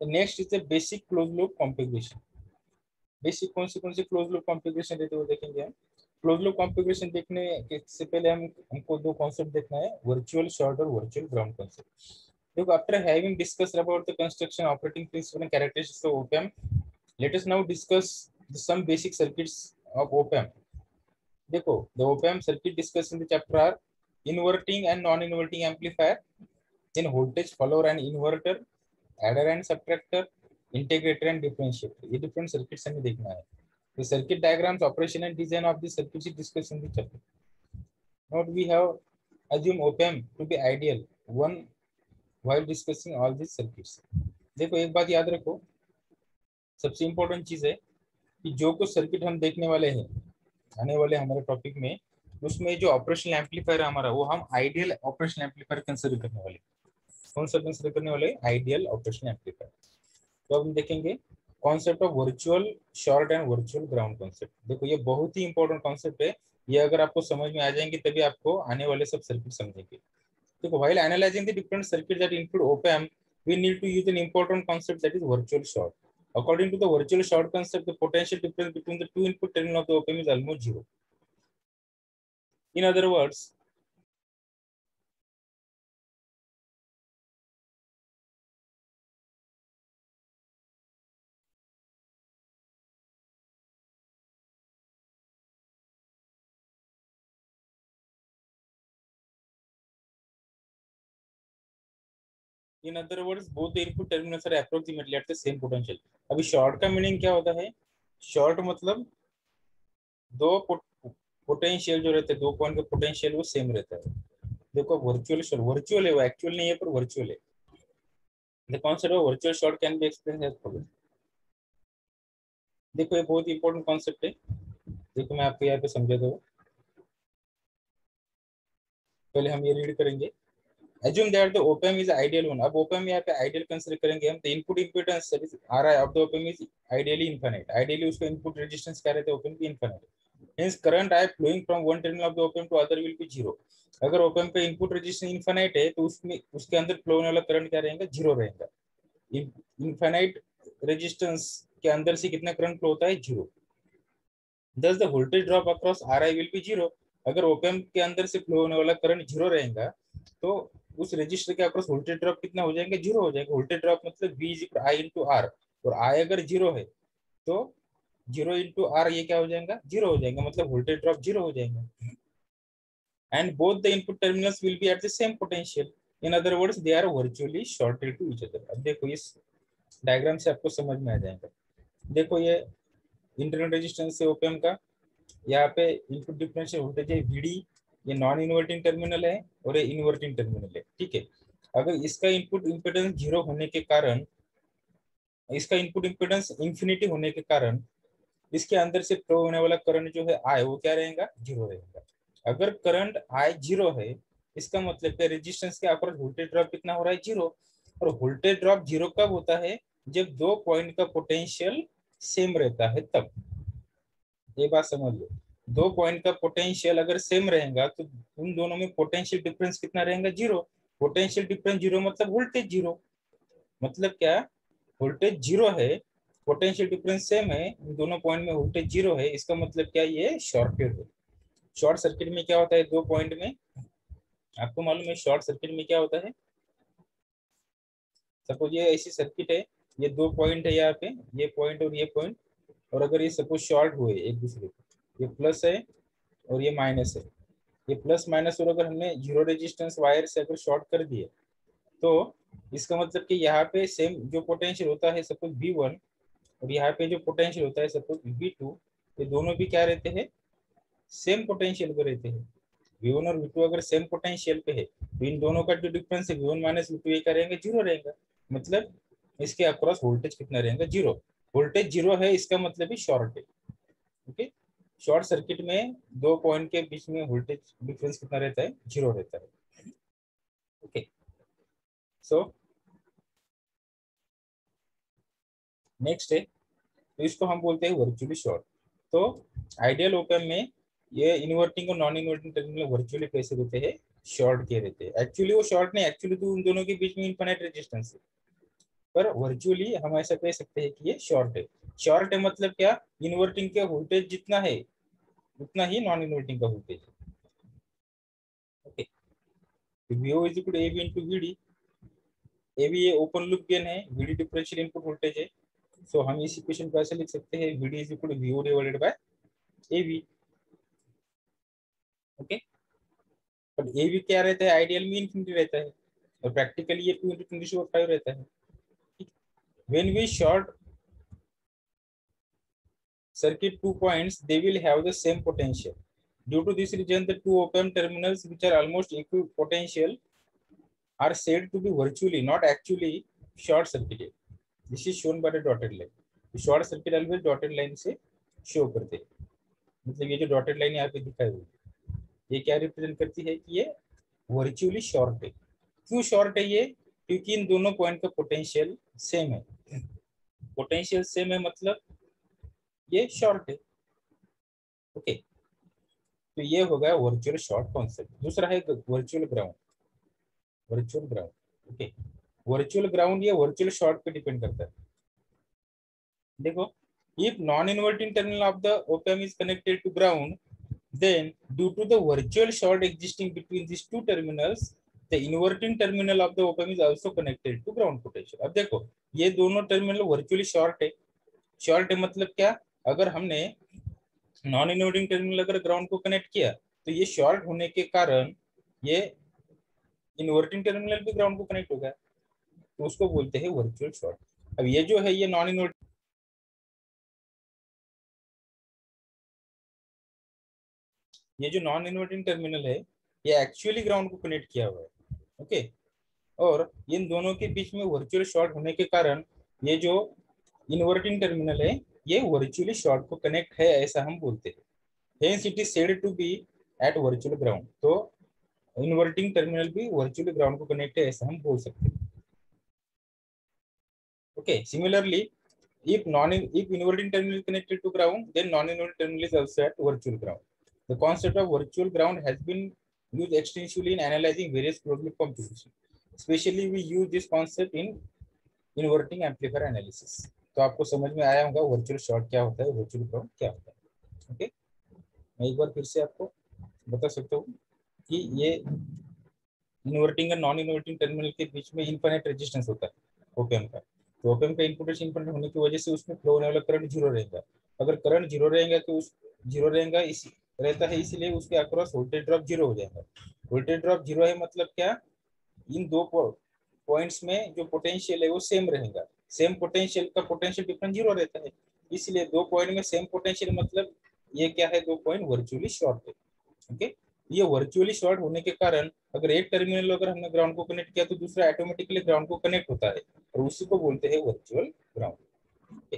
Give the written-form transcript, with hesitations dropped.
Next is the basic close loop configuration. Basic कौन सी close loop configuration रहते हैं वो देखेंगे हम। क्लोज लूप कॉन्फ़िगरेशन देखने से पहले हमको दो कॉन्सेप्ट देखना है, वर्चुअल शॉर्ट और वर्चुअल ग्राउंड कॉन्सेप्ट। देखो, after having discussed about the construction, operating principle and characteristics of op amp, let us now discuss some basic circuits of op amp. देखो, the op amp circuit discussed in the chapter are inverting and non-inverting amplifier, then voltage follower and inverter, adder and subtractor, integrator and differentiator. ये different circuits हमें देखना है. The circuit diagrams, operation and design of the circuits is discussed in the chapter. Now we have assume op amp to be ideal one while discussing all these circuits. देखो, एक बात याद रखो, सबसे important चीज है कि जो कुछ सर्किट हम देखने वाले हैं आने वाले हमारे टॉपिक में, उसमें जो ऑपरेशनल एम्पलीफायर है हमारा, वो हम आइडियल ऑपरेशनल एम्पलीफायर कंसिडर करने वाले। कौन सा कंसिडर करने वाले? Ideal operational amplifier. तो अब हम देखेंगे concept of virtual short and virtual ground concept. देखो, ये बहुत ही इंपॉर्टेंट कॉन्सेप्ट है। ये अगर आपको समझ में आ जाएंगे तभी आपको आने वाले सब सर्किट समझेंगे। देखो, while analyzing the different circuits that include op amp, we need to use an important concept, that is virtual short. According to the virtual short concept, the potential difference between the two input terminals of the op amp is almost zero. In other words, both the input terminals are approximately at the same potential. अभी short का meaning क्या होता है? Short मतलब दो potential जो रहते हैं, दो पॉइंट का पोटेंशियल वो सेम रहता है। देखो, वर्चुअल शॉर्ट वर्चुअल है, वो एक्चुअल नहीं है पर वर्चुअल है। The concept of virtual short can be explain as follows. देखो, ये बहुत इंपॉर्टेंट कॉन्सेप्ट है। देखो, मैं आपको यहाँ पे समझा दो। पहले हम ये रीड करेंगे। Assume that the op amp is ideal one. अब op amp यहाँ पे आइडियल कंसिडर करेंगे हम। The input impedance that is RI of the op amp is ideally infinite. Ideally उसका input resistance क्या रहता है op amp की? infinite. Hence current I flowing from one terminal of the op amp to other will be zero. अगर op amp पे input resistance infinite है तो उसमें उसके अंदर फ्लो होने वाला करंट क्या रहेगा? जीरो रहेगा। इनफाइनाइट रेजिस्टेंस के अंदर से कितना करंट फ्लो होता है? Zero. Thus the voltage drop across RI will be zero. अगर op amp के अंदर से फ्लो होने वाला करंट जीरो रहेगा तो उस रजिस्टर के अक्रॉस वोल्टेज ड्रॉप कितना हो जाएगा? जीरो हो जाएगा। वोल्टेज ड्रॉप मतलब V is I into R, और I अगर जीरो है तो जीरो इंटू आर ये क्या हो जाएगा? जीरो हो जाएगा, मतलब वोल्टेज ड्रॉप जीरो हो जाएगा। And both the input terminals will be at the same potential. In other words they are virtually shorted to each other. अब देखो, इस डायग्राम से आपको समझ में आ जाएगा। देखो, ये इंटरनल रेजिस्टेंस है ओपन का। यहाँ पे इनपुट डिफरेंशियल वोल्टेज है VD, ये नॉन इन्वर्टिंग टर्मिनल है और ये इन्वर्टिंग टर्मिनल है। ठीक है, अगर इसका इनपुट इम्पीडेंस जीरो होने के कारण, इसका इनपुट इम्पीडेंस इंफिनिटी होने के कारण इसके अंदर से फ्लो होने वाला करंट जो है I, वो क्या रहेगा? जीरो रहेगा। अगर करंट I जीरो है, इसका मतलब है रेजिस्टेंस के अक्रॉस वोल्टेज ड्रॉप कितना हो रहा है? जीरो। और वोल्टेज ड्रॉप जीरो कब होता है? जब दो पॉइंट का पोटेंशियल सेम रहता है तब। ये बात समझ लो, दो पॉइंट का पोटेंशियल अगर सेम रहेगा तो उन दोनों में पोटेंशियल डिफरेंस कितना रहेगा? जीरो। पोटेंशियल डिफरेंस जीरो मतलब वोल्टेज जीरो। मतलब क्या? वोल्टेज जीरो है, पोटेंशियल डिफरेंस सेम है, इन दोनों पॉइंट में वोल्टेज जीरो है। इसका मतलब क्या? ये शॉर्टेड है। शॉर्ट सर्किट में क्या होता है? दो पॉइंट में, आपको मालूम है शॉर्ट सर्किट में क्या होता है? सपोज ये ऐसी सर्किट है, ये दो पॉइंट है यहाँ पे, ये पॉइंट और ये पॉइंट, और अगर ये सपोज शॉर्ट हुए एक दूसरे को, ये प्लस है और ये माइनस है, ये प्लस माइनस, और अगर हमने जीरो रेजिस्टेंस वायर से अगर शॉर्ट कर दिए तो इसका मतलब कि यहाँ पे सेम जो पोटेंशियल होता है सपोज V1, और यहाँ पे जो पोटेंशियल होता है सपोज V2, ये दोनों भी क्या रहते हैं? सेम पोटेंशियल पे रहते हैं। V1 और V2 अगर सेम पोटेंशियल पे है तो इन दोनों का जो डिफरेंस है V1 माइनस V2 ये क्या रहेगा? जीरो रहेगा। मतलब इसके अक्रॉस वोल्टेज कितना रहेगा? जीरो। वोल्टेज जीरो है, इसका मतलब ही शॉर्ट है। ओके, शॉर्ट सर्किट में दो पॉइंट के बीच में वोल्टेज डिफरेंस कितना रहता है? जीरो रहता है। ओके, सो नेक्स्ट है, तो इसको हम बोलते हैं वर्चुअली शॉर्ट। तो आइडियल ओप एम्प में ये इन्वर्टिंग और नॉन इन्वर्टिंग टर्मिनल वर्चुअली कैसे रहते हैं? शॉर्ट के रहते हैं। एक्चुअली वो शॉर्ट नहीं, एक्चुअली तो उन दोनों के बीच में इनफाइनाइट रेजिस्टेंस है। पर वर्चुअली हम ऐसा कह सकते हैं कि ये शॉर्ट है। शॉर्ट है मतलब क्या, इन्वर्टिंग के वोल्टेज जितना है उतना ही नॉन इन्वर्टिंग का वोल्टेज है। Okay, VO is equal to AV into VD. AV ये ओपन लूप गेन है, वीडी डिफरेंशियल इनपुट वोल्टेज है। सो हम इस इक्वेशन को ऐसे लिख सकते हैं, VD is equal to VO divided by AV. Okay, पर एवी क्या रहता है, आइडियल में इनफिनिटी रहता है और प्रैक्टिकली ये 2 into 10⁵ रहता है। When we short circuit 2 points, they will have the same potential. Due to this reason, the two op-amp terminals which are almost equipotential are said to be virtually, not actually, short circuited. This is shown by the dotted line. तो short circuit always dotted line से show करते हैं। मतलब ये जो dotted line यहाँ पे दिखाई हुई है, ये क्या रिप्रेजेंट करती है कि ये वर्चुअली शॉर्ट है। क्यों शॉर्ट है ये, क्योंकि इन दोनों पॉइंट का पोटेंशियल सेम है। पोटेंशियल सेम है मतलब ये शॉर्ट है। ओके, तो ये हो गया वर्चुअल शॉर्ट कॉन्सेप्ट। दूसरा है virtual ground. Virtual ground, okay, virtual ground ये वर्चुअल शॉर्ट पे डिपेंड करता है। देखो, if non-inverting terminal of the op-amp is connected to ground, then due to the virtual short existing between these two terminals, the inverting terminal of the op-amp is also connected to ground potential. अब देखो, ये दोनों terminal virtually short है। Short है मतलब क्या, अगर हमने नॉन इन्वर्टिंग टर्मिनल अगर ग्राउंड को कनेक्ट किया तो ये शॉर्ट होने के कारण ये इन्वर्टिंग टर्मिनल भी ग्राउंड को कनेक्ट होगा, तो उसको बोलते हैं वर्चुअल शॉर्ट। अब ये जो है ये नॉन इन्वर्टिंग, ये जो नॉन इन्वर्टिंग टर्मिनल है ये एक्चुअली ग्राउंड को कनेक्ट किया हुआ है। ओके, और इन दोनों के बीच में वर्चुअल शॉर्ट होने के कारण ये जो इन्वर्टिंग टर्मिनल है ये वर्चुअली शॉर्ट को कनेक्ट है, ऐसा हम बोलते हैं। Hence it is said to be at virtual ground. तो इन्वर्टिंग टर्मिनल भी वर्चुअली ग्राउंड को कनेक्ट है, ऐसा हम बोल सकते हैं। Okay, similarly if inverting terminal is connected to ground, then non-inverting terminal is also at virtual ground. The concept of virtual ground has been used extensively in analyzing various closed loop computation. Especially we use this concept in inverting amplifier analysis. तो आपको समझ में आया होगा virtual short क्या होता है, virtual ground क्या होता है। ओके, मैं एक बार फिर से आपको बता सकता हूँ कि ये इन्वर्टिंग और नॉन इन्वर्टिंग टर्मिनल के बीच में इनफाइनाइट रेजिस्टेंस होता है ओपन का। तो ओपन का इनपुट इनफाइनाइट होने की वजह से उसमें फ्लो होने वाला करंट जीरो रहेगा। अगर करंट जीरो रहेगा तो उस जीरो रहेगा इस रहता है, इसलिए उसके अक्रॉस वोल्टेज ड्रॉप जीरो हो जाएगा। वोल्टेज ड्रॉप जीरो है मतलब क्या, इन दो पॉइंट्स में जो पोटेंशियल है वो सेम रहेगा। सेम पोटेंशियल का पोटेंशियल डिफरेंस जीरो रहता है, इसलिए दो पॉइंट में सेम पोटेंशियल मतलब ये क्या है, दो पॉइंट वर्चुअली शॉर्ट है। ओके, ये वर्चुअली शॉर्ट होने के कारण अगर एक टर्मिनल अगर हमने ग्राउंड को कनेक्ट किया तो दूसरा ऑटोमेटिकली ग्राउंड को कनेक्ट होता है और उसी को बोलते हैं वर्चुअल ग्राउंड।